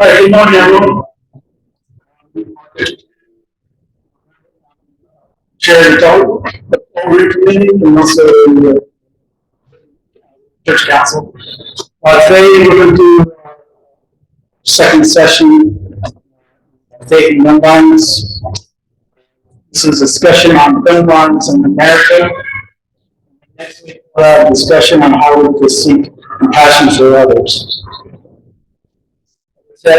All right, good morning, everyone. Chair Doe, Overview Committee, and also the Church Council. Today we're going to do second session, faith and gun violence. This is a discussion on gun violence in America. Next week we'll have a discussion on how we can seek compassion for others. So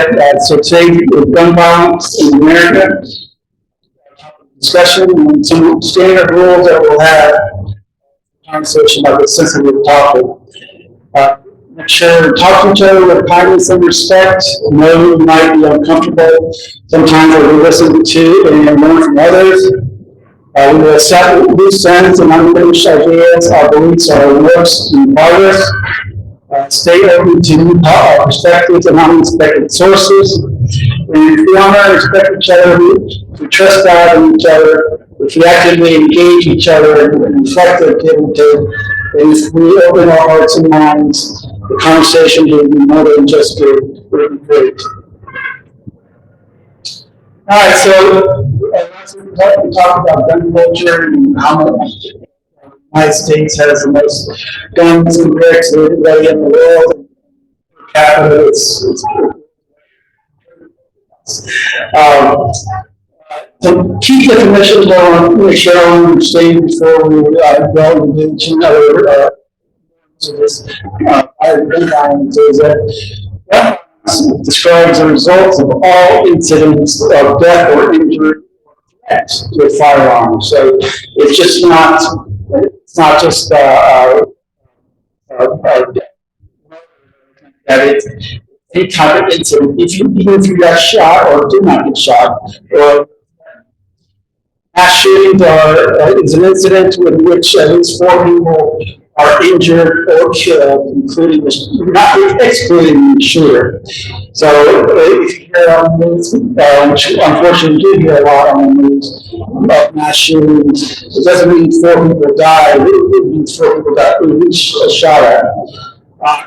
today with gun violence in America, discussion and some standard rules that we'll have conversation about this sensitive topic. Make sure to talk to each other with kindness and respect. Know you might be uncomfortable. Sometimes we listen to and learn from others. We will accept loose ends and unfinished ideas. Our beliefs are works in progress. Stay open to new perspectives and unexpected sources. And if we honor and respect each other, we trust God and each other, if we actively engage each other and reflect their dignity, and if we open our hearts and minds, the conversation will be more than just good, it will be great. All right, so last week we talked about gun culture and how much the United States has the most guns and bricks of anybody in the world. Per capita, it's some key definitions I want to make sure I understand before we go into other this gun violence is that describes the results of all incidents of death or injury to a firearm. So it's just not. It's not just that it's any type of incident. Even if you got shot or did not get shot, or mass shootings is an incident in which at least 4 people are injured or killed, including not excluding the shooter. So if you hear on the news, which unfortunately you do hear a lot on the news about mass shootings, it doesn't mean 4 people died. It means 4 people got shot at.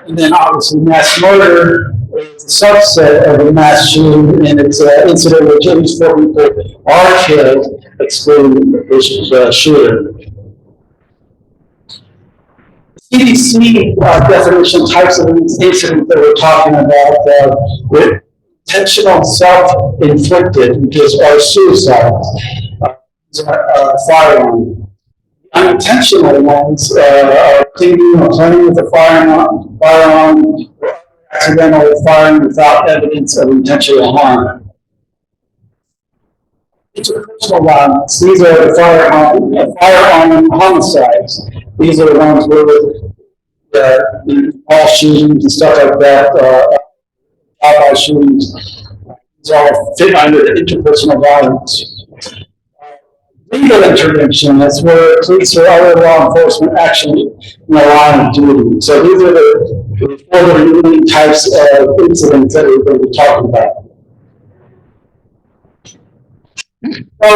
And then obviously mass murder is a subset of a mass shooting, and it's an incident in which at least 4 people are killed, excluding the shooter. CDC definition types of incidents that we're talking about with intentional self-inflicted, which is our suicides, firearm. Unintentional ones are thinking or playing with a firearm, or accidental firing without evidence of intentional harm. Interpersonal violence, these are the firearm homicides. These are the ones where all shootings and stuff like that, drive-by shootings, these all fit under the interpersonal violence. Legal intervention, that's where police or other law enforcement actually in the line of duty. So these are the 4 main types of incidents that we're going to be talking about. So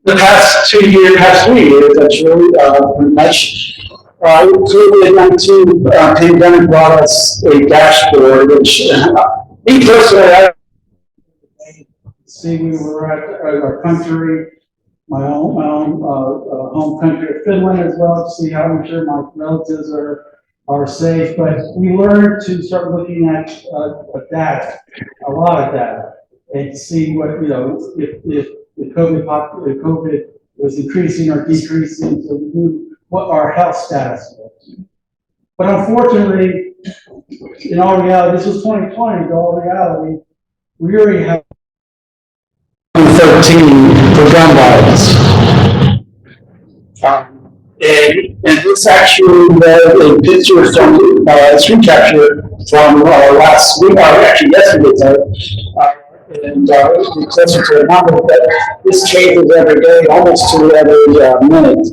the past 3 years, actually, pretty much, COVID-19 pandemic brought us a dashboard, which me personally, I see we were at our country, my own home country of Finland as well, to see how I'm sure my relatives are safe. But we learned to start looking at data, a lot of data, and see what, if the COVID was increasing or decreasing, so we knew what our health status was. But unfortunately, in all reality, this was 2020, in all reality, we already have 13 for gun violence. And this actually was a picture from screen capture from last week, or actually yesterday, and it's closer to a number, but this changes every day, almost to every minute.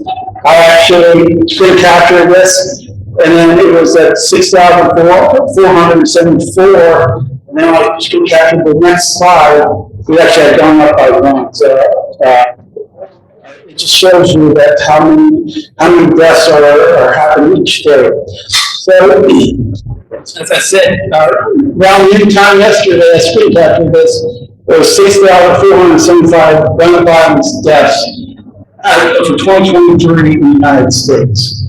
I actually screen captured this, and then it was at 6,474, and then I screen captured the next slide. We actually had gone up by 1. So it just shows you that how many deaths are happening each day. So as I said, around the time yesterday, I screenshot this, there was 6,475 gun violence deaths for 2023 in the United States.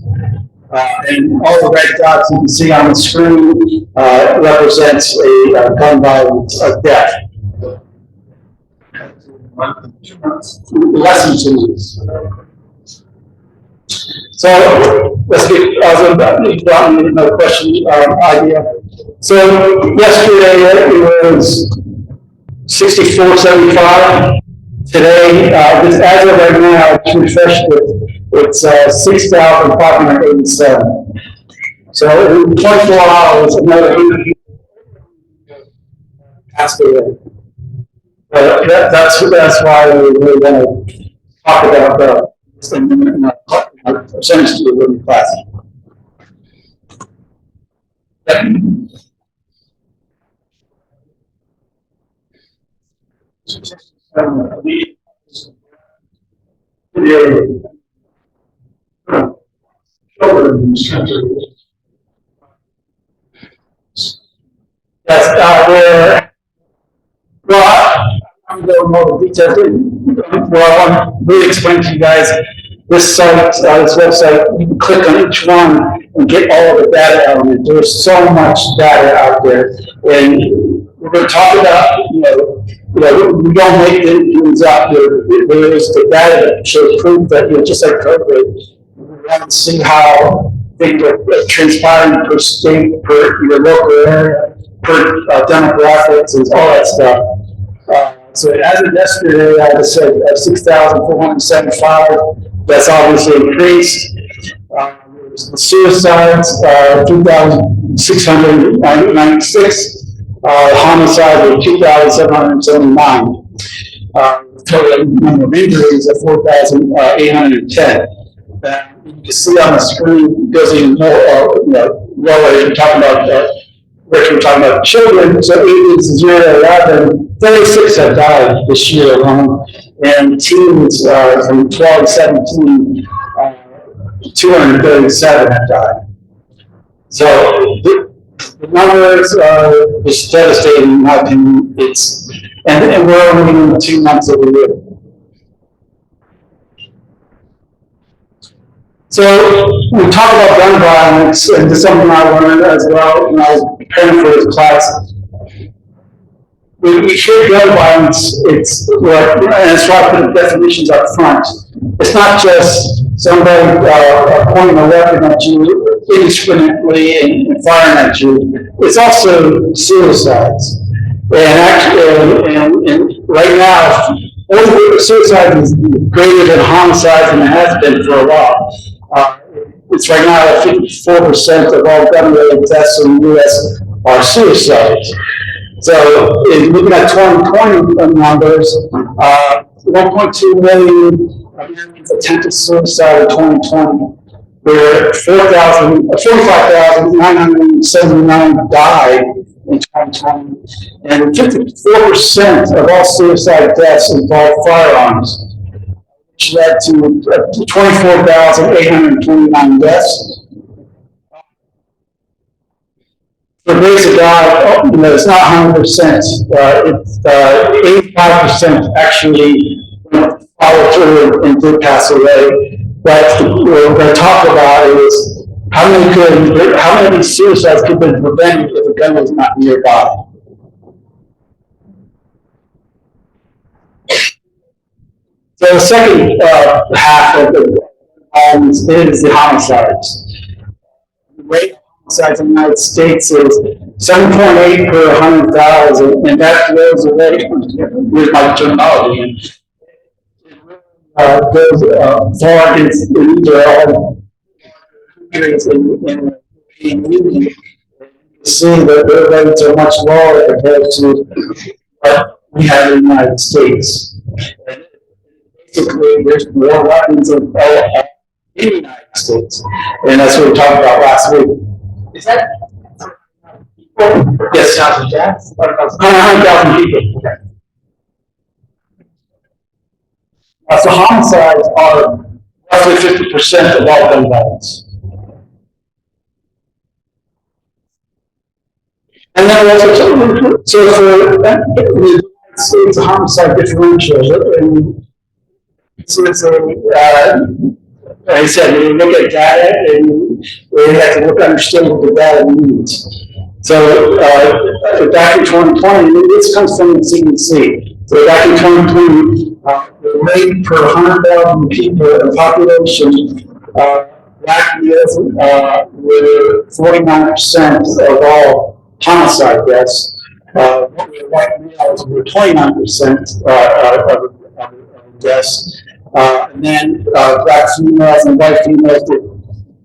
And all the red dots you can see on the screen represents a gun violence death. Less than 2 months. So let's get another question idea. So yesterday it was 6475. Today, as of right now, it's refreshed it's 6,587. So in 24 hours, another 100 passed away. That's why we really want to talk about the percentage to the living class. Yes, well, I'm going to go more details. Well, I want to really explain to you guys this site, this website. You can click on each one and get all of the data elements. There's so much data out there, and we're going to talk about, we don't make things up. There is the data that shows proof that, just like COVID, we want to see how things are transpiring per state, per your local area, per demographics, and all that stuff. So as of yesterday, I said 6,475. That's obviously increased. The suicides, 2,696. Homicides were 2,779. Total number of injuries of 4,810. You can see on the screen, goes even more, lower. You're talking about. We're talking about children, so ages 0 to 11, 36 have died this year alone, and teens from 12 to 17, 237 have died. So the numbers are just devastating in my opinion. And we're only in 2 months of the year. So we talk about gun violence, and this is something I learned as well when I was preparing for this class. When we hear gun violence, it's what, and that's why I put the definitions up front. It's not just somebody pointing a weapon at you indiscriminately and firing at you. It's also suicides. And actually, and right now, suicide is greater than homicides, and it has been for a while. It's right now at 54% of all gun-related deaths in the U.S. are suicides. So, looking at 2020 numbers, 1.2 million Americans attempted suicide in 2020, where 45,979 died in 2020, and 54% of all suicide deaths involved firearms, which led to 24,829 deaths. For the grace of God, it's not 100%. It's 85% actually followed through and did pass away. But what we're going to talk about is how many suicides could have been prevented if a gun was not nearby. So the second half of the is the homicides. The rate of homicides in the United States is 7.8 per 100,000, and that goes away. Here's my terminology. Goes far against these are all countries in the European Union. You see that their rates are much lower compared to what we have in the United States. Basically, there's more weapons in the United States, and that's what we talked about last week. Is that people? Yes, 100,000 people. Okay. So homicides are roughly 50% of all gun violence. And then also, so for the United States homicide differential, and so it's a, like I said, when you look at data, and we have to look understand what the data means. So back in 2020, this comes from the CDC. So back in 2020, the rate per 100,000 people in the population, black males were 49% of all homicide deaths. White males were 29% of deaths. And then black females and white females were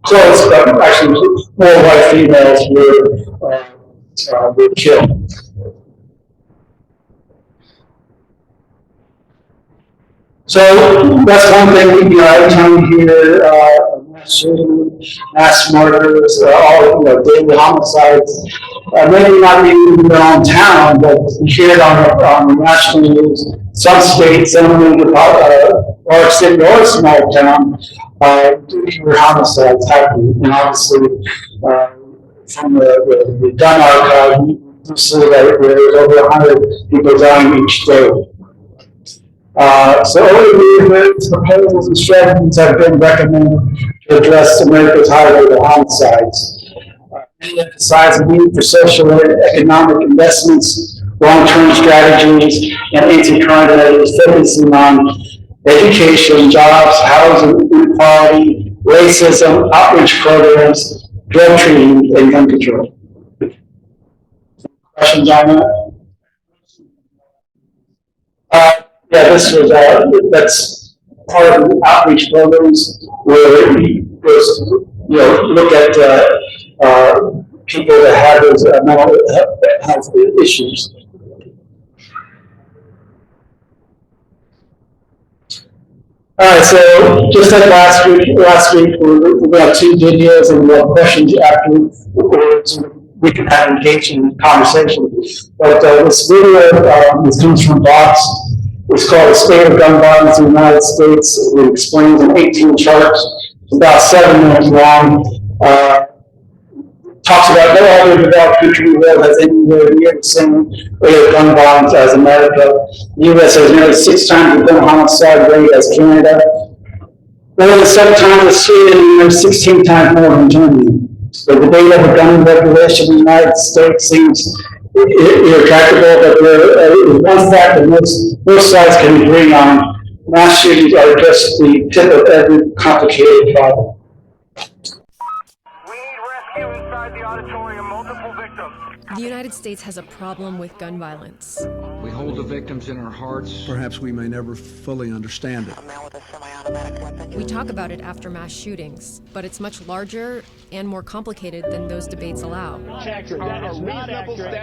close, but actually more white females were killed. So that's one thing, every time you hear mass shootings, mass murders, all daily homicides, maybe not even in their own town, but you hear it on the national news. Some states, some large city or a small town, do hear homicides happening. And obviously, from the gun archive, you see that there's over 100 people dying each day. So early movements, proposals, and strategies have been recommended to address America's high rate of homicides. Many emphasize the need for social and economic investments, long-term strategies, and anti-crime measures focusing on education, jobs, housing, inequality, racism, outreach programs, drug treating, and gun control. Questions on that? Yeah, this was that's part of the outreach programs where we look at people that have those mental health issues. All right, so just like last week we have 2 videos and we'll have questions afterwards. We can have engaging in conversation. But this video this comes from Vox. It's called The State of Gun Violence in the United States. It explains in 18 charts. It's about 7 minutes long. Talks about no other developed country in the world has anywhere near the same rate of gun violence as America. The U.S. has nearly 6 times the gun homicide rate as Canada. More than 7 times as Sweden, and nearly 16 times more than Germany. The debate over gun regulation in the United States seems irretractable, but there is one fact that both sides can agree on. Mass shootings are just the tip of every complicated problem. The United States has a problem with gun violence. We hold the victims in our hearts. Perhaps we may never fully understand it. We talk about it after mass shootings, but it's much larger and more complicated than those debates allow.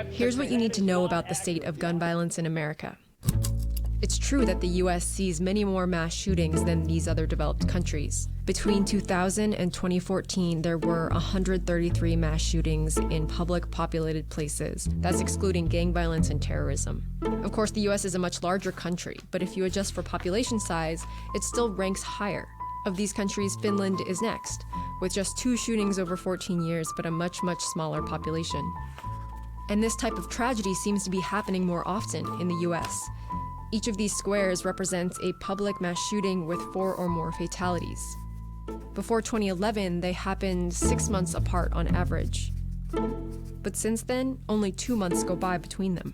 Here's what you need to know about the state of gun violence in America. It's true that the U.S. sees many more mass shootings than these other developed countries. Between 2000 and 2014, there were 133 mass shootings in public populated places. That's excluding gang violence and terrorism. Of course, the U.S. is a much larger country, but if you adjust for population size, it still ranks higher. Of these countries, Finland is next, with just 2 shootings over 14 years, but a much, much smaller population. And this type of tragedy seems to be happening more often in the U.S. Each of these squares represents a public mass shooting with 4 or more fatalities. Before 2011, they happened 6 months apart on average. But since then, only 2 months go by between them.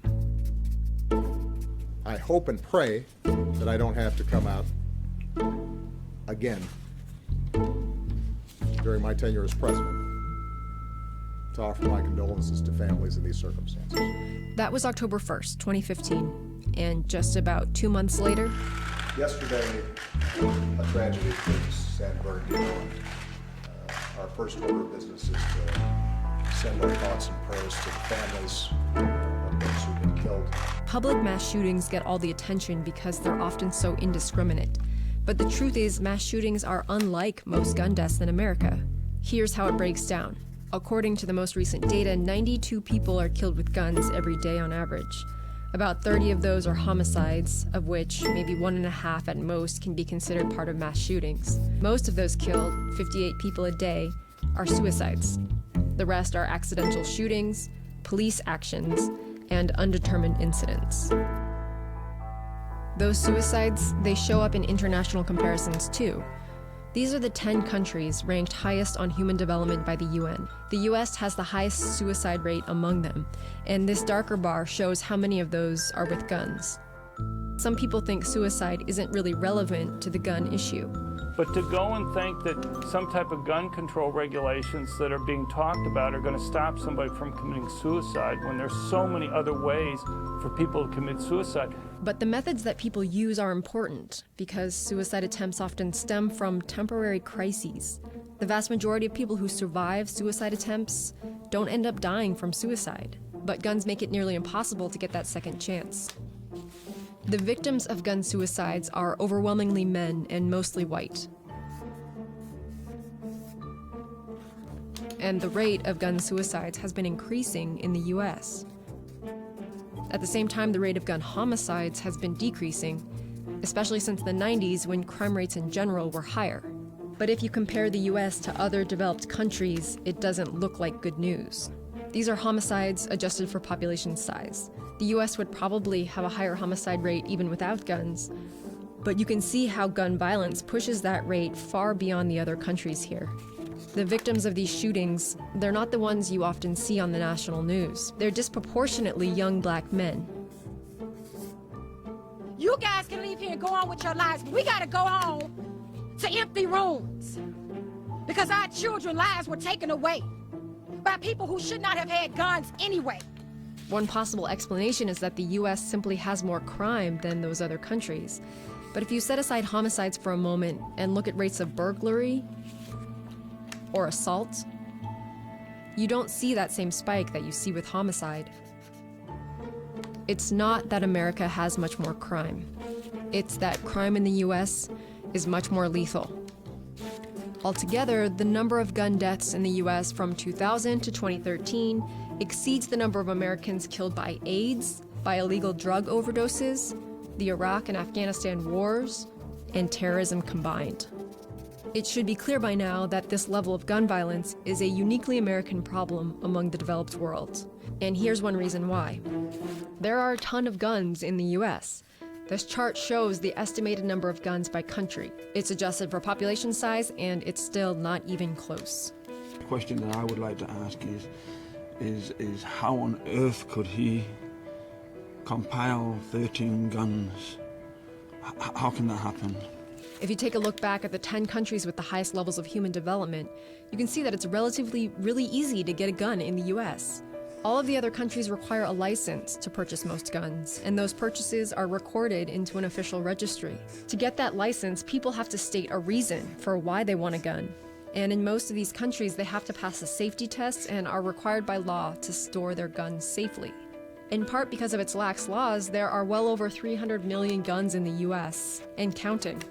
I hope and pray that I don't have to come out again during my tenure as president to offer my condolences to families in these circumstances. That was October 1st, 2015. And just about 2 months later, yesterday, a tragedy took San Bernardino, and our first order of business is to send our thoughts and prayers to the families of those who've been killed. Public mass shootings get all the attention because they're often so indiscriminate. But the truth is, mass shootings are unlike most gun deaths in America. Here's how it breaks down. According to the most recent data, 92 people are killed with guns every day on average. About 30 of those are homicides, of which maybe 1.5 at most can be considered part of mass shootings. Most of those killed, 58 people a day, are suicides. The rest are accidental shootings, police actions, and undetermined incidents. Those suicides, they show up in international comparisons too. These are the 10 countries ranked highest on human development by the UN. The US has the highest suicide rate among them, and this darker bar shows how many of those are with guns. Some people think suicide isn't really relevant to the gun issue. But to go and think that some type of gun control regulations that are being talked about are going to stop somebody from committing suicide when there's so many other ways for people to commit suicide. But the methods that people use are important because suicide attempts often stem from temporary crises. The vast majority of people who survive suicide attempts don't end up dying from suicide, but guns make it nearly impossible to get that second chance. The victims of gun suicides are overwhelmingly men and mostly white. And the rate of gun suicides has been increasing in the US. At the same time, the rate of gun homicides has been decreasing, especially since the 90s when crime rates in general were higher. But if you compare the US to other developed countries, it doesn't look like good news. These are homicides adjusted for population size. The US would probably have a higher homicide rate even without guns, but you can see how gun violence pushes that rate far beyond the other countries here. The victims of these shootings, they're not the ones you often see on the national news. They're disproportionately young black men. You guys can leave here and go on with your lives, but we gotta go home to empty rooms because our children's lives were taken away by people who should not have had guns anyway. One possible explanation is that the US simply has more crime than those other countries. But if you set aside homicides for a moment and look at rates of burglary or assault, you don't see that same spike that you see with homicide. It's not that America has much more crime. It's that crime in the US is much more lethal. Altogether, the number of gun deaths in the US from 2000 to 2013 exceeds the number of Americans killed by AIDS, by illegal drug overdoses, the Iraq and Afghanistan wars, and terrorism combined. It should be clear by now that this level of gun violence is a uniquely American problem among the developed world. And here's one reason why. There are a ton of guns in the US. This chart shows the estimated number of guns by country. It's adjusted for population size, and it's still not even close. The question that I would like to ask is how on earth could he compile 13 guns? How can that happen? If you take a look back at the 10 countries with the highest levels of human development, you can see that it's really easy to get a gun in the US. All of the other countries require a license to purchase most guns, and those purchases are recorded into an official registry. To get that license, people have to state a reason for why they want a gun. And in most of these countries, they have to pass a safety test and are required by law to store their guns safely. In part because of its lax laws, there are well over 300 million guns in the US, and counting.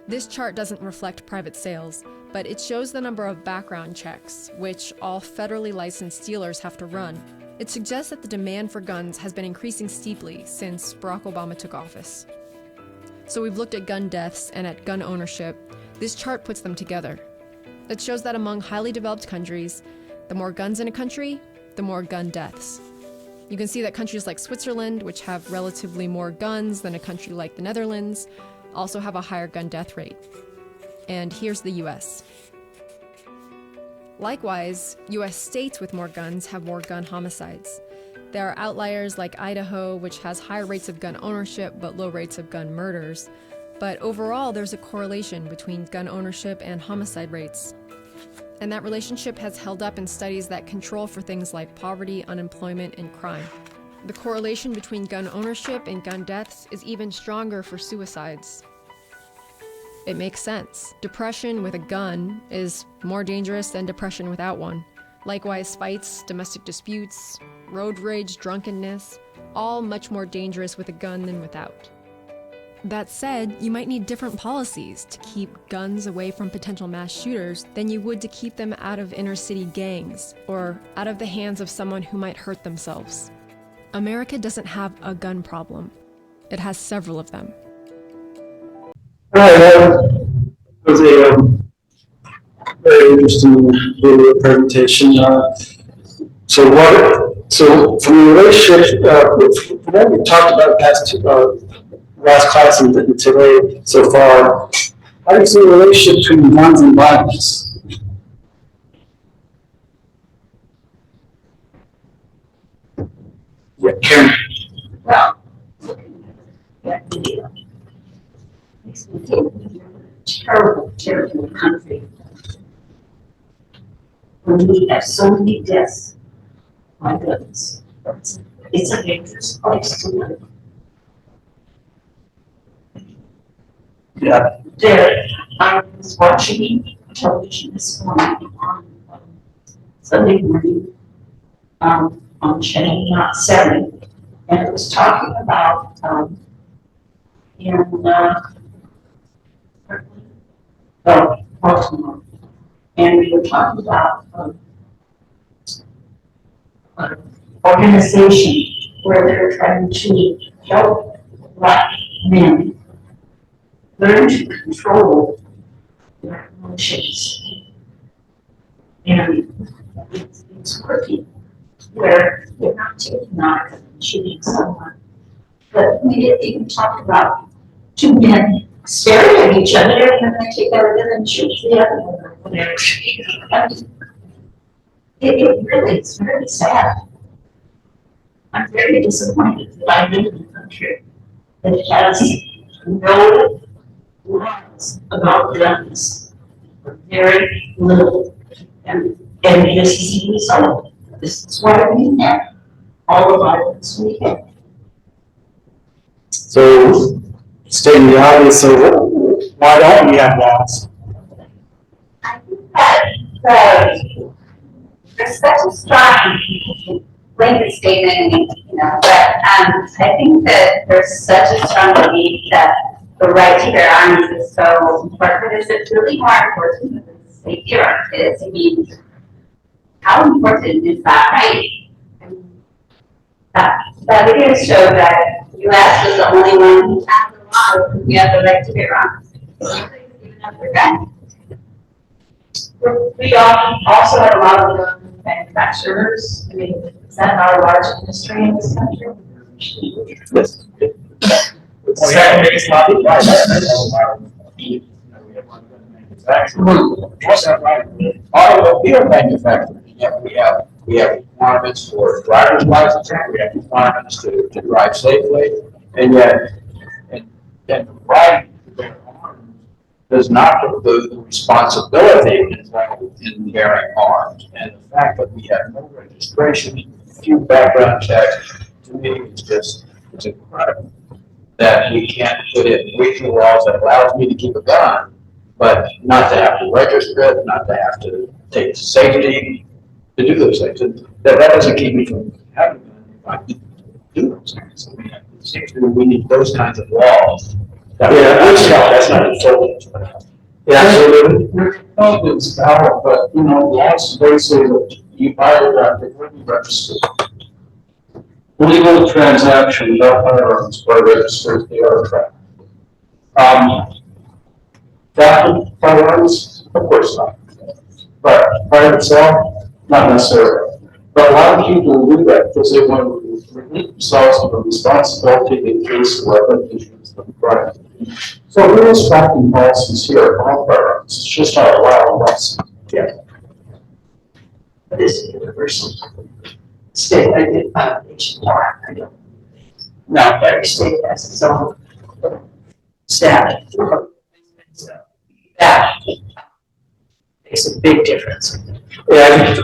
This chart doesn't reflect private sales, but it shows the number of background checks, which all federally licensed dealers have to run. It suggests that the demand for guns has been increasing steeply since Barack Obama took office. So we've looked at gun deaths and at gun ownership. This chart puts them together. It shows that among highly developed countries, the more guns in a country, the more gun deaths. You can see that countries like Switzerland, which have relatively more guns than a country like the Netherlands, also have a higher gun death rate. And here's the US. Likewise, US states with more guns have more gun homicides. There are outliers like Idaho, which has higher rates of gun ownership but low rates of gun murders. But overall, there's a correlation between gun ownership and homicide rates. And that relationship has held up in studies that control for things like poverty, unemployment, and crime. The correlation between gun ownership and gun deaths is even stronger for suicides. It makes sense. Depression with a gun is more dangerous than depression without one. Likewise, fights, domestic disputes, road rage, drunkenness, all much more dangerous with a gun than without. That said, you might need different policies to keep guns away from potential mass shooters than you would to keep them out of inner city gangs or out of the hands of someone who might hurt themselves. America doesn't have a gun problem. It has several of them. All right, that was a very interesting video presentation. So what So from the relationship, from what we talked about last class and today so far, how do you see the relationship between guns and violence? Yeah, Karen. Well, that makes me feel terrible, terrible country. When we have so many deaths, my goodness, it's a dangerous place to live. Yeah. I was watching television this morning on Sunday morning on Channel 7, and it was talking about in Baltimore, and we were talking about an organization where they're trying to help Black men learn to control their emotions. And it's working where they're not taking knives and shooting someone. But we didn't even talk about two men staring at each other and then they take their gun and shoot the other one or whatever. I mean, it really is very sad. I'm very disappointed that I live in a country that has no laws about guns, very little, and this is the result. This is why we have all the violence we have. So, stating the obvious, so why don't we have laws? I think that there's such a strong blanket statement, but I think that there's such a strong belief that the right to bear arms is so important. Is it really more important than the safety of our kids? I mean, how important is that right? That video showed that the U.S. was the only one who had the law because we have the right to bear arms. Even up their gun. We also have a lot of gun manufacturers. I mean, is that not a large industry in this country? Yes. Well, yeah, it makes a lot of we have one manufacturer. We also have automobile manufacturers. Yeah, we have requirements for driver's license, we have requirements to drive safely, and yet, and the right to bear arms does not include the responsibility involved in bearing arms. And the fact that we have no registration, few background checks, to me, it's incredible that we can't put in regional laws that allows me to keep a gun, but not to have to register it, not to have to take safety to do those things. And that doesn't keep me from having a gun if I do those things. I mean, it seems to me we need those kinds of laws. That's not intelligence. Yeah, absolutely. Your intelligence is valid, but laws they say that you buy a gun, it will be registered. Legal transaction, not firearms, are registered, they are tracked. Traffic firearms, of course not. But private sale, not necessarily. But a lot of people do that because they want to relieve themselves of the responsibility in case of weapon issues of crime. So we're tracking policies here on firearms. It's just not allowed less. Yeah. But it's universal. State identification law. I don't. Now, every state has its own statute. That makes a big difference. Yeah,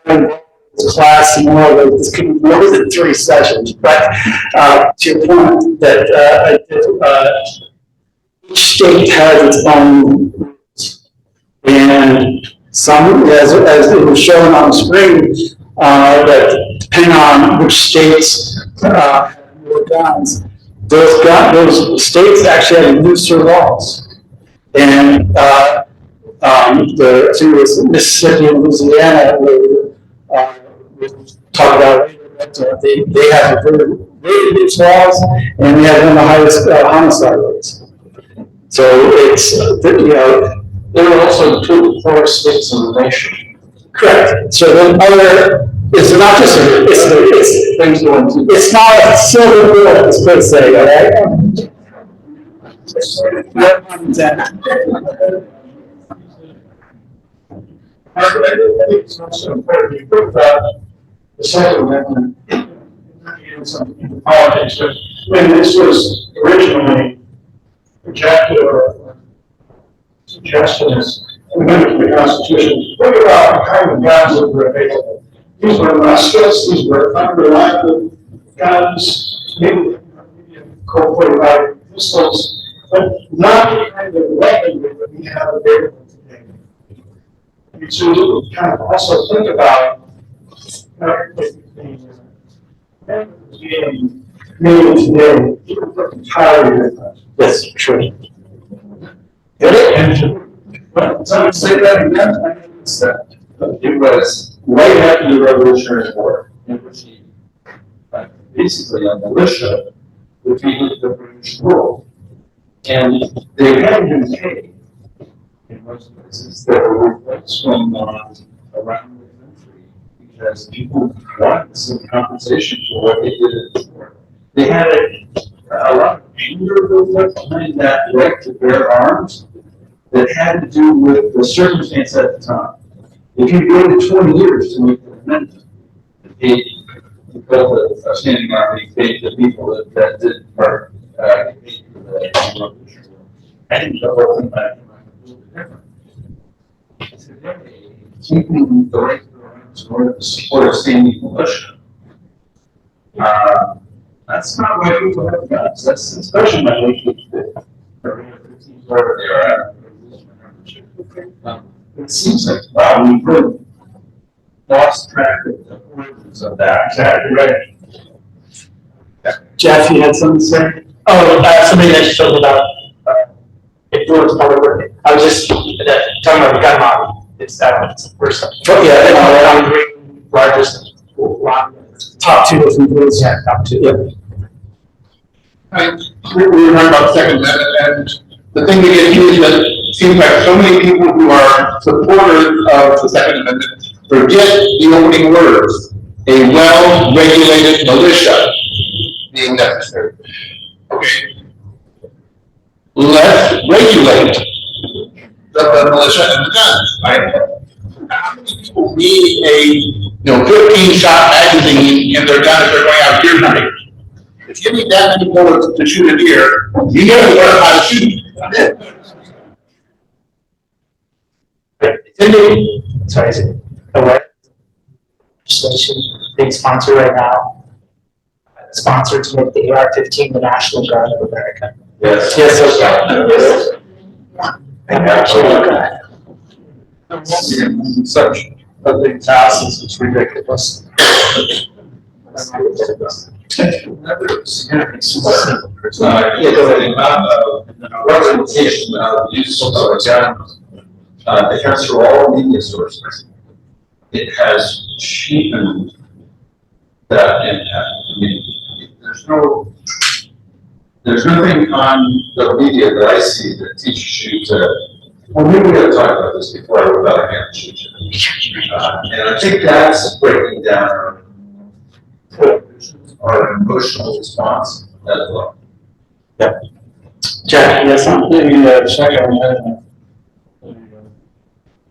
this class more like this could be more than 3 sessions, but to your point that each state has its own rules, and some, as it was shown on the screen, that depending on which states have more guns, those states actually have looser laws. And I think it was Mississippi and Louisiana, we'll talk about later, but they have very loose laws, and they have one of the highest homicide rates. So it's, There are also 2 or 4 states in the nation. correct. So then other It's not just, it's things going to. It's not a silver bullet, let's put it say, all right? I think it's also important to put the Second Amendment in some politics, but when this was originally projected or suggested as amendment to the Constitution, think about the kind of guns that were available. These were muskets, these were unreliable guns, maybe Colt 45 pistols, but not the kind of weaponry that we have available today. You to kind of also think about being made today, entirely different. Yes, sure. So say that again. It was right after the Revolutionary War, in which he basically a militia defeated the British rule. And they hadn't been paid in most places. There were revolts going on around the country because people wanted some compensation for what they did in the war. They had a lot of anger built up behind that right to bear arms that had to do with the circumstance at the time. If you waited 20 years to make the amendment, it built a standing army, paid the people that did part, paid for the revolution. I think the whole thing back a little bit different. Today, keeping the right to bear arms in order to support a standing militia, that's not why people have guns. That's especially my age that wherever they are at. It seems like, wow, we've really lost track of the importance of that. Exactly right. Jeff, you had something to say? Oh, somebody that spoke about influence public work. I was just talking about the gun lobby. It's the first. Oh, yeah, Largest lobby. top two influence. Yeah, top two. Yeah. We were talking about the Second Amendment, and the thing that gets you is that it seems like so many people who are supporters of the Second Amendment forget the opening words, a well-regulated militia being necessary. Okay. Let's regulate the militia and the guns, right? How many people need a 15-shot magazine in their gun if they're going out deer hunting? If you need that many bullets to shoot a deer, you gotta learn how to shoot. Sorry, is it aware? Legislation being sponsored right now. Sponsored to make the AR-15 the National Guard of America. Yes. Yes, okay. Yes. Such a big task, it's ridiculous. Representation of use of guns, it comes through all media sources. It has cheapened that impact. I mean, there's nothing on the media that I see that teaches you to, well, maybe we gotta talk about this before I without a hand shoot you. And I think that's breaking down our emotional response as well. Yep. Jack, you have something? The Second Amendment,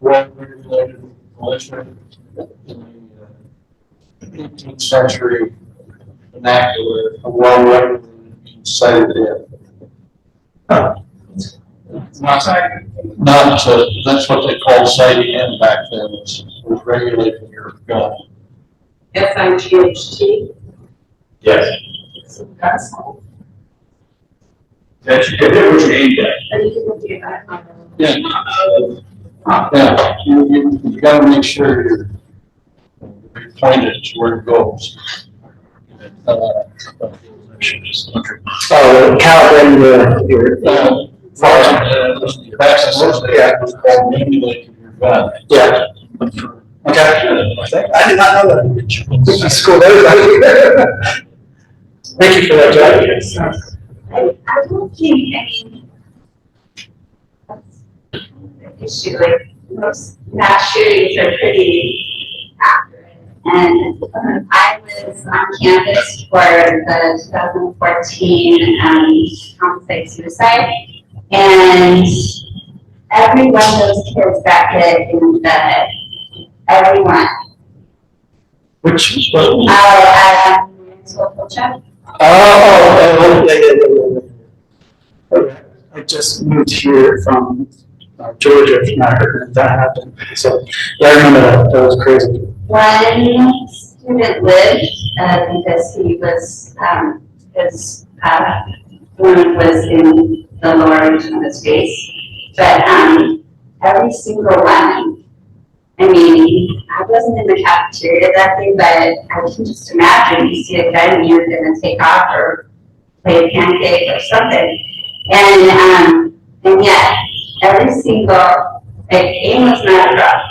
well-regulated militia in the 18th century vernacular, a well-regulated cited it. Not that's what they called citing in back then, was regulating your gun. FIGHT. Yes. That's That you can do what you aimed at. Yeah. Yeah, you gotta make sure you're pointed to where it goes. Calibrating your That's called manipulating your gun. yeah. Okay. I did not know that. That's cool. Thank you for that, Jack. I don't think, issue, like most mass shootings are pretty accurate. And I was on campus for the 2014 homicide suicide. And every one of those kids got hit in the head. Everyone. Which? At Culture. Okay. I just moved here from Georgia, if not heard that happened. So, yeah, I remember that. That was crazy. One student lived because he was, his wound was in the lower region of his face. But every single one, I mean, I wasn't in the cafeteria that day, but I can just imagine you see a gun and you're going to take off or play a pancake or something. And yet, every single, like, aim was not a drug.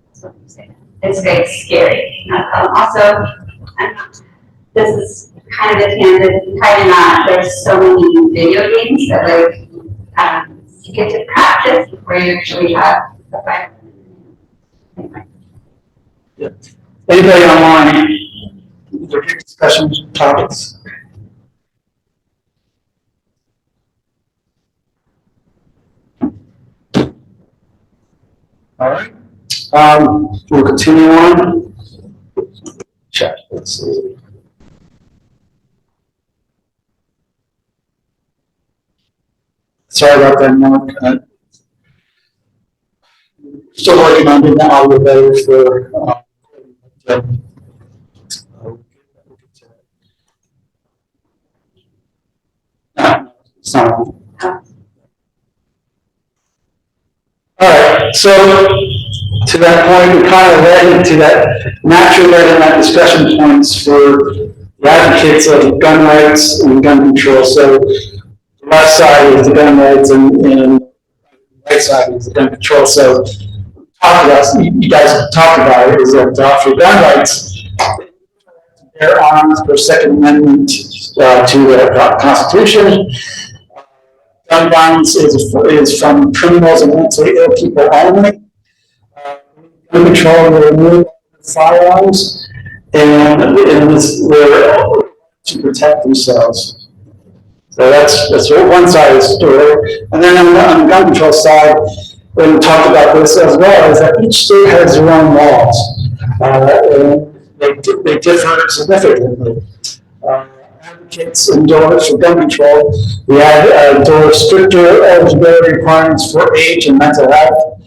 That's what I'm saying. It's very scary. Also, this is kind of a tangent, kind of not. There's so many video games that, like, you get to practice before you actually have the fight. Anyway. Yeah. Anybody online? Is there discussion topics? All right. We'll continue on. Chat. Let's see. Sorry about that, Mark. Still working on getting the audio better for. Sorry. All right, so to that point, we kind of led into that, naturally led in that discussion points for the advocates of gun rights and gun control. So the left side is the gun rights and the right side is the gun control. So you guys talked about it, is that for gun rights, bear arms per Second Amendment to the Constitution. Gun violence is from criminals and mentally ill people only. Gun control will remove firearms and they're to protect themselves. So that's one side of the story. And then on the gun control side, we talked about this as well, is that each state has their own laws. And they differ significantly. Advocates endorse for gun control. We have endorse stricter eligibility requirements for age and mental health,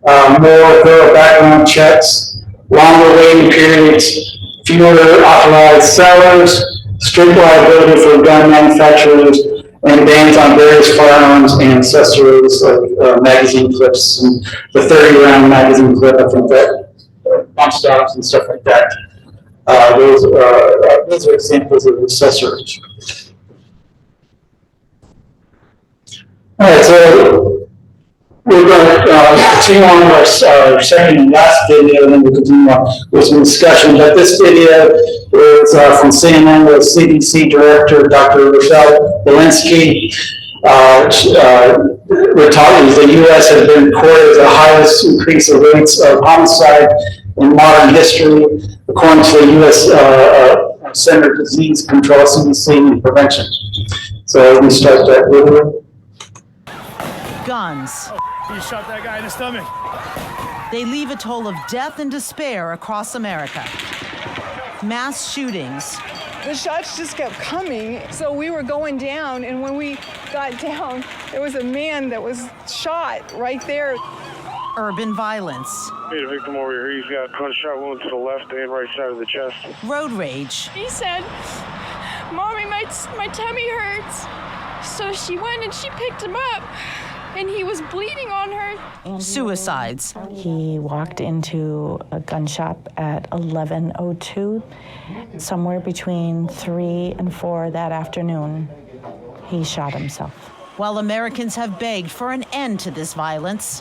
more thorough background checks, longer waiting periods, fewer authorized sellers, strict liability for gun manufacturers, and bans on various firearms and accessories like magazine clips and the 30-round magazine clip. I think that bump stops and stuff like that. Those are examples of accessories. All right, so we're going to continue on our second and last video, and then we'll continue on with some discussion. But this video is from CNN with CDC Director Dr. Rochelle Walensky. We're talking the U.S. has been recorded the highest increase of rates of homicide in modern history, according to the U.S. Center for Disease Control, CDC, and Prevention. So we start that video. Guns. He shot that guy in the stomach. They leave a toll of death and despair across America. Mass shootings. The shots just kept coming, so we were going down, and when we got down, there was a man that was shot right there. Urban violence. Hey, the victim over here, he's got gunshot wound to the left and right side of the chest. Road rage. He said, "Mommy, my tummy hurts." So she went and she picked him up, and he was bleeding on her. Suicides. He walked into a gun shop at 11:02, somewhere between 3 and 4 that afternoon. He shot himself. While Americans have begged for an end to this violence,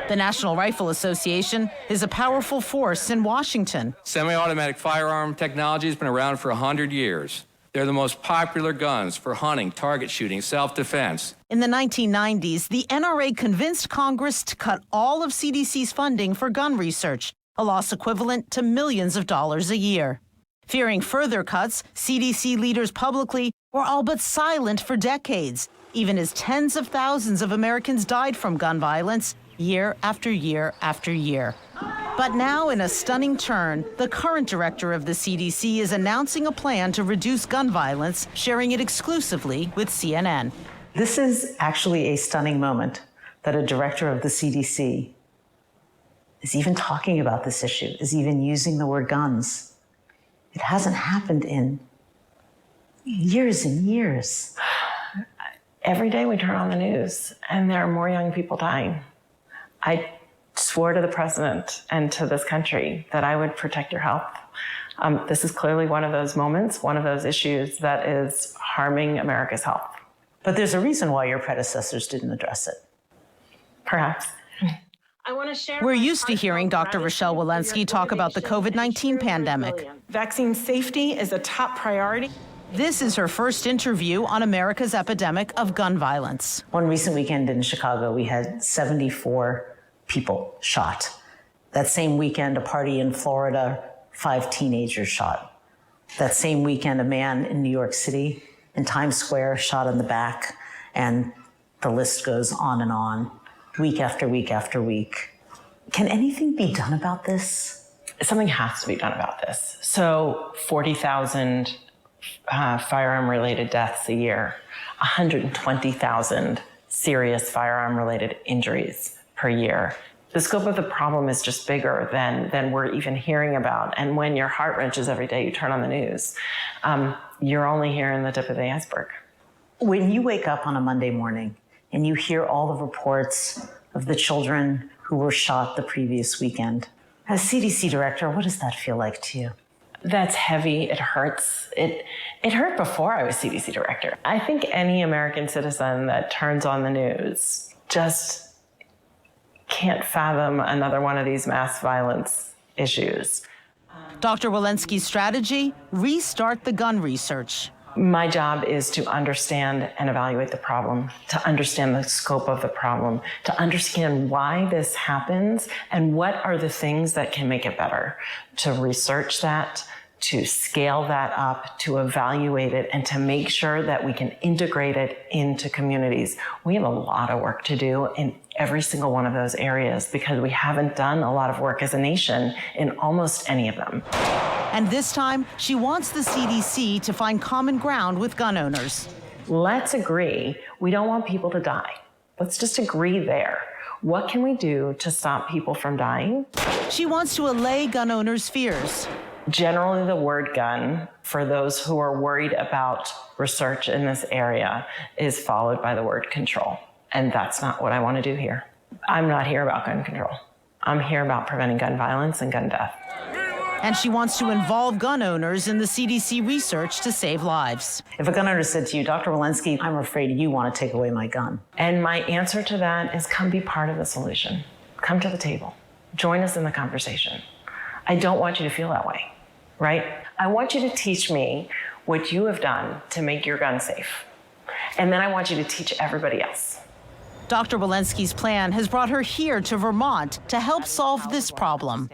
the National Rifle Association is a powerful force in Washington. Semi-automatic firearm technology has been around for 100 years. They're the most popular guns for hunting, target shooting, self-defense. In the 1990s, the NRA convinced Congress to cut all of CDC's funding for gun research, a loss equivalent to millions of dollars a year. Fearing further cuts, CDC leaders publicly were all but silent for decades, even as tens of thousands of Americans died from gun violence year after year after year. But now, in a stunning turn, the current director of the CDC is announcing a plan to reduce gun violence, sharing it exclusively with CNN. This is actually a stunning moment that a director of the CDC is even talking about this issue, is even using the word guns. It hasn't happened in years and years. Every day we turn on the news and there are more young people dying. I swore to the president and to this country that I would protect your health. This is clearly one of those moments, one of those issues that is harming America's health. But there's a reason why your predecessors didn't address it. Perhaps. We're used to hearing Dr. Rochelle Walensky talk about the COVID-19 pandemic. Vaccine safety is a top priority. This is her first interview on America's epidemic of gun violence. One recent weekend in Chicago, we had 74 people shot. That same weekend, a party in Florida, 5 teenagers shot. That same weekend, a man in New York City, in Times Square, shot in the back, and the list goes on, week after week after week. Can anything be done about this? Something has to be done about this. So 40,000 firearm-related deaths a year, 120,000 serious firearm-related injuries per year. The scope of the problem is just bigger than we're even hearing about. And when your heart wrenches every day you turn on the news, you're only hearing the tip of the iceberg. When you wake up on a Monday morning and you hear all the reports of the children who were shot the previous weekend, as CDC director, what does that feel like to you? That's heavy. It hurts. It hurt before I was CDC director. I think any American citizen that turns on the news just can't fathom another one of these mass violence issues. Dr. Walensky's strategy: restart the gun research. My job is to understand and evaluate the problem, to understand the scope of the problem, to understand why this happens and what are the things that can make it better, to research that, to scale that up, to evaluate it, and to make sure that we can integrate it into communities. We have a lot of work to do in every single one of those areas because we haven't done a lot of work as a nation in almost any of them. And this time, she wants the CDC to find common ground with gun owners. Let's agree we don't want people to die. Let's just agree there. What can we do to stop people from dying? She wants to allay gun owners' fears. Generally, the word gun, for those who are worried about research in this area, is followed by the word control. And that's not what I want to do here. I'm not here about gun control. I'm here about preventing gun violence and gun death. And she wants to involve gun owners in the CDC research to save lives. If a gun owner said to you, Dr. Walensky, I'm afraid you want to take away my gun. And my answer to that is come be part of the solution. Come to the table. Join us in the conversation. I don't want you to feel that way, right? I want you to teach me what you have done to make your gun safe. And then I want you to teach everybody else. Dr. Walensky's plan has brought her here to Vermont to help solve this problem.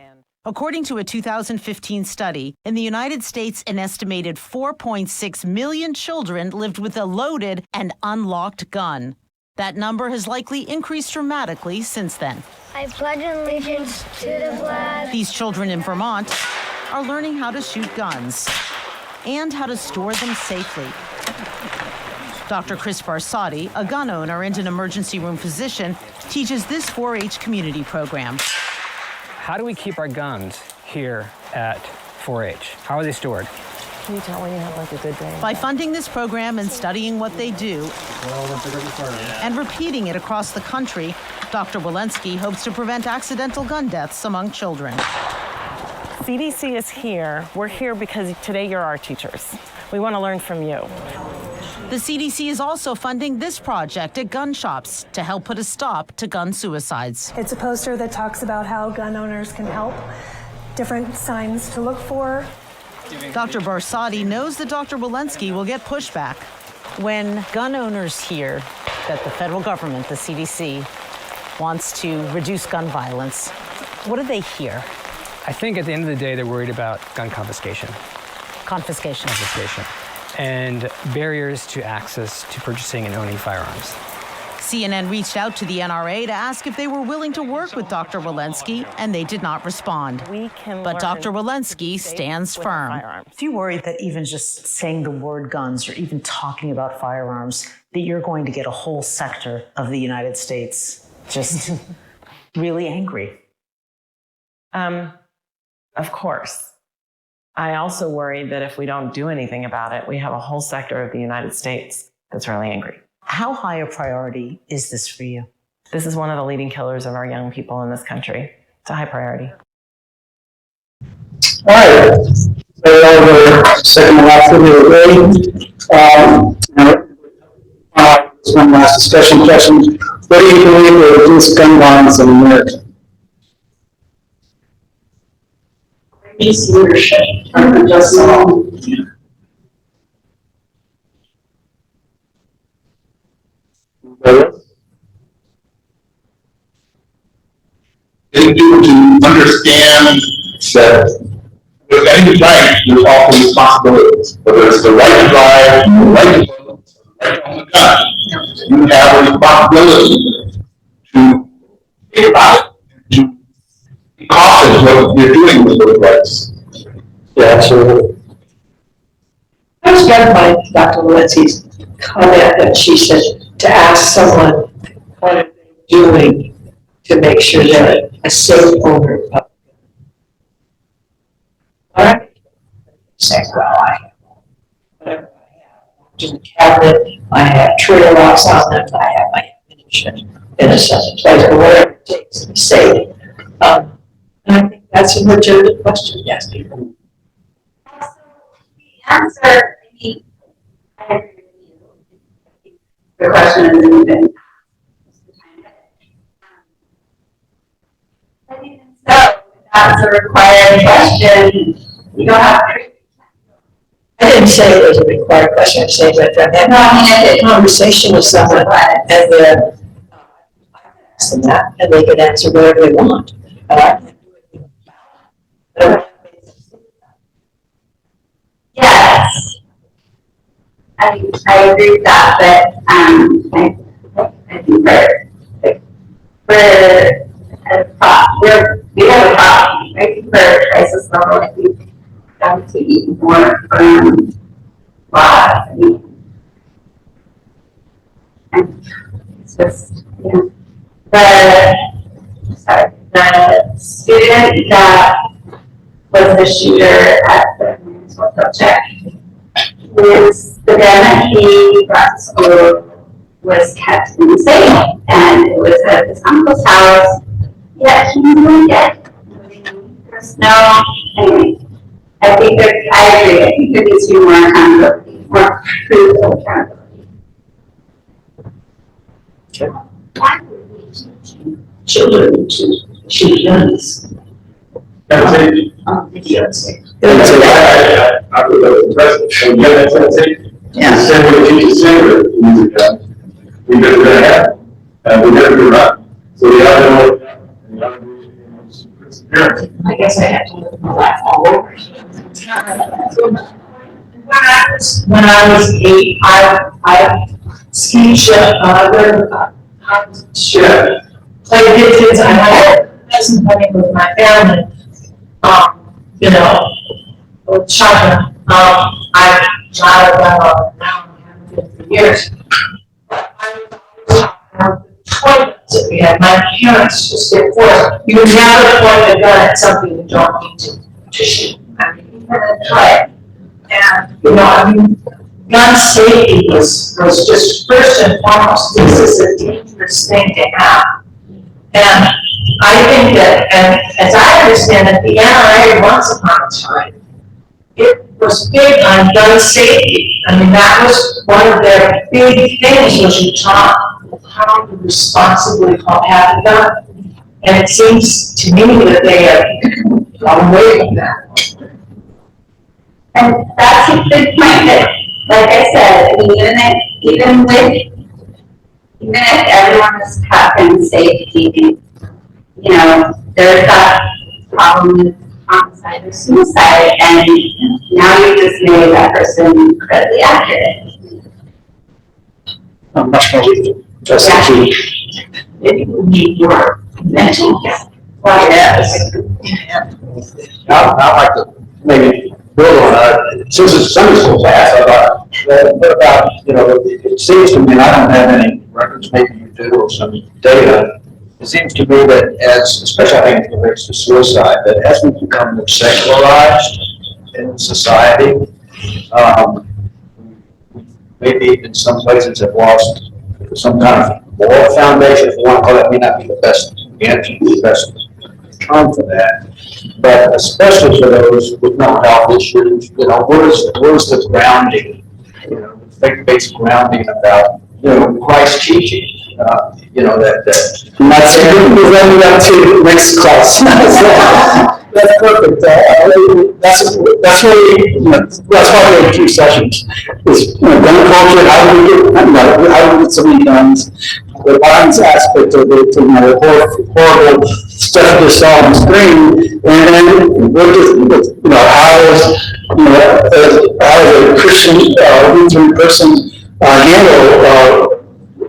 According to a 2015 study, in the United States, an estimated 4.6 million children lived with a loaded and unlocked gun. That number has likely increased dramatically since then. I pledge allegiance to the flag. These children in Vermont are learning how to shoot guns and how to store them safely. Dr. Chris Barsotti, a gun owner and an emergency room physician, teaches this 4-H community program. How do we keep our guns here at 4-H? How are they stored? Can you tell when you have like a good day? By funding this program and studying what they do and repeating it across the country, Dr. Walensky hopes to prevent accidental gun deaths among children. CDC is here. We're here because today you're our teachers. We want to learn from you. The CDC is also funding this project at gun shops to help put a stop to gun suicides. It's a poster that talks about how gun owners can help, different signs to look for. Dr. Barsotti knows that Dr. Walensky will get pushback. When gun owners hear that the federal government, the CDC, wants to reduce gun violence, what do they hear? I think at the end of the day, they're worried about gun confiscation. Confiscation. And barriers to access to purchasing and owning firearms. CNN reached out to the NRA to ask if they were willing to work with Dr. Walensky, and they did not respond. But Dr. Walensky stands firm. Do you worry that even just saying the word guns or even talking about firearms, that you're going to get a whole sector of the United States just really angry? Of course. I also worry that if we don't do anything about it, we have a whole sector of the United States that's really angry. How high a priority is this for you? This is one of the leading killers of our young people in this country. It's a high priority. All right. So over second to last video one last discussion question. What do you believe will reduce gun violence in America? Just leadership, just Getting people to understand that with any right, there's also responsibilities. Whether it's the right to drive, the right to vote, the right to own a gun, you have a responsibility to think about it, to be cautious what you're doing with those rights. Yeah, absolutely. I was struck by Dr. Walensky's comment that she said to ask someone what are they doing to make sure they're a safe owner of a gun. All right. Say, well, I have whatever I have in the cabinet, I have trigger locks on them, I have my ammunition in a certain place, or whatever it takes to be safe. And I think that's a legitimate question to ask people. Answer, I mean, I agree with you. The question isn't even so, that's a required question. You don't have to. I didn't say it was a required question, I'm saying that from having a conversation with someone and then ask them that, and they can answer whatever they want. Yes. I agree with that, but I think we have a problem, right? For crisis level, I think have to be more laws. I mean, and it's just, the student that was the shooter at the municipal project, the gun that he brought to school was kept in the safe, and it was at his uncle's house, yet he didn't get it. There's no, anyway. I agree, I think there needs to be more accountability, more proof of accountability. Why would we teach children to shoot guns? That's it. Yes. I thought that was impressive. That's it. Yeah. The same way teachers say that use a gun, we never gonna have it, and we never do that. So we have to know it, and we have to do it. I guess I had to live my life all over. When I was 8, I ski ship, played kids, and I had lesson playing with my family. With shotgun. I've not done now for years. Toilets that we had, my parents just did force. You would never point a gun at something you don't need to shoot. I mean, you can try it. And, gun safety was just first and foremost, this is a dangerous thing to have. And I think that, and as I understand it, the NRA once upon a time, it was big on gun safety. I mean, that was one of their big things was you taught how to responsibly have a gun. And it seems to me that they have gone away from that. And that's a good point that, like I said, I mean, even if everyone was taught gun safety, there's that problem with homicide or suicide, and now you just made that person incredibly accurate. Much more lethal, just the key. It would need your mental health. Well, Yes. I'd like to maybe build on that. Since it's a Sunday school class, I thought, what about, it seems to me, and I don't have any records, maybe you do, or some data. It seems to me that especially I think it relates to suicide, that as we become more secularized in society, maybe in some places have lost some kind of moral foundation, if you want to call it, may not be the best answer, the best term for that. But especially for those with mental health issues, where's the grounding, faith-based grounding about, Christ's teaching, that. And that's, we're running up to the next class. That's perfect. That's really, that's why we have 2 sessions. Is, gun culture, how do we get so many guns? The violence aspect of it, the horrible stuff you saw on the screen, and then what is, how does a Christian, Lutheran person handle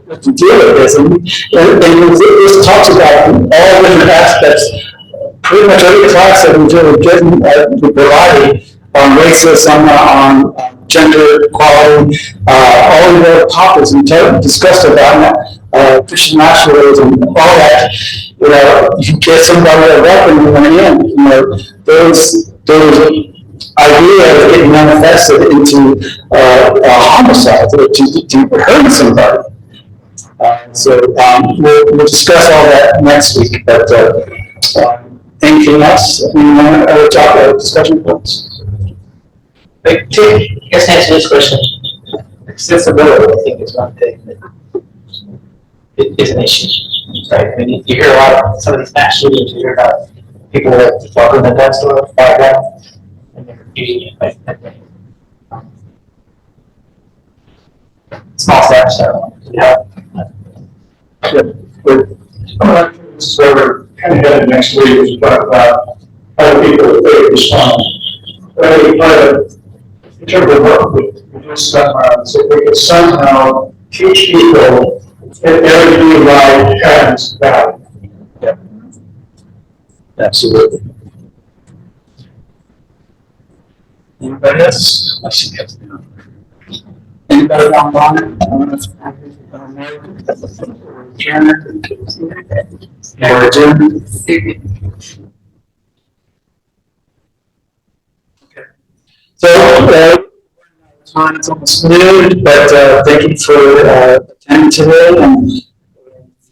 to deal with this? And this talks about all different aspects. Pretty much every class that we've really given, provided on racism, on gender equality, all of the topics we discussed about Christian nationalism, all that. You can get somebody a weapon and went in. Those ideas get manifested into homicide, to hurt somebody. We'll discuss all that next week. But anything else? Anyone other topic discussion points? But to just answer this question, accessibility, I think, is one thing that is an issue, right? I mean, you hear a lot of some of these mass shootings. You hear about people that walk in the gun store, buy a gun, and they're using it. Small steps, so So we're kind of headed next week to talk about how people with faith respond. In terms of work, we do stuff around, so we can somehow teach people that everyday life has value. Yeah. Absolutely. Anybody else? I see that. Anybody online? Or Jim? So, time is almost noon, but thank you for attending today. And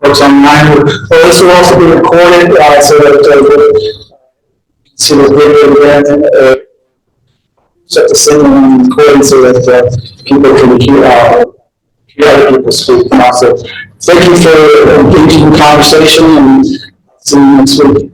folks online, this will also be recorded so that you can see the video again. Set the signal on the recording so that people can hear other people speak. Also, thank you for engaging in conversation, and see you next week.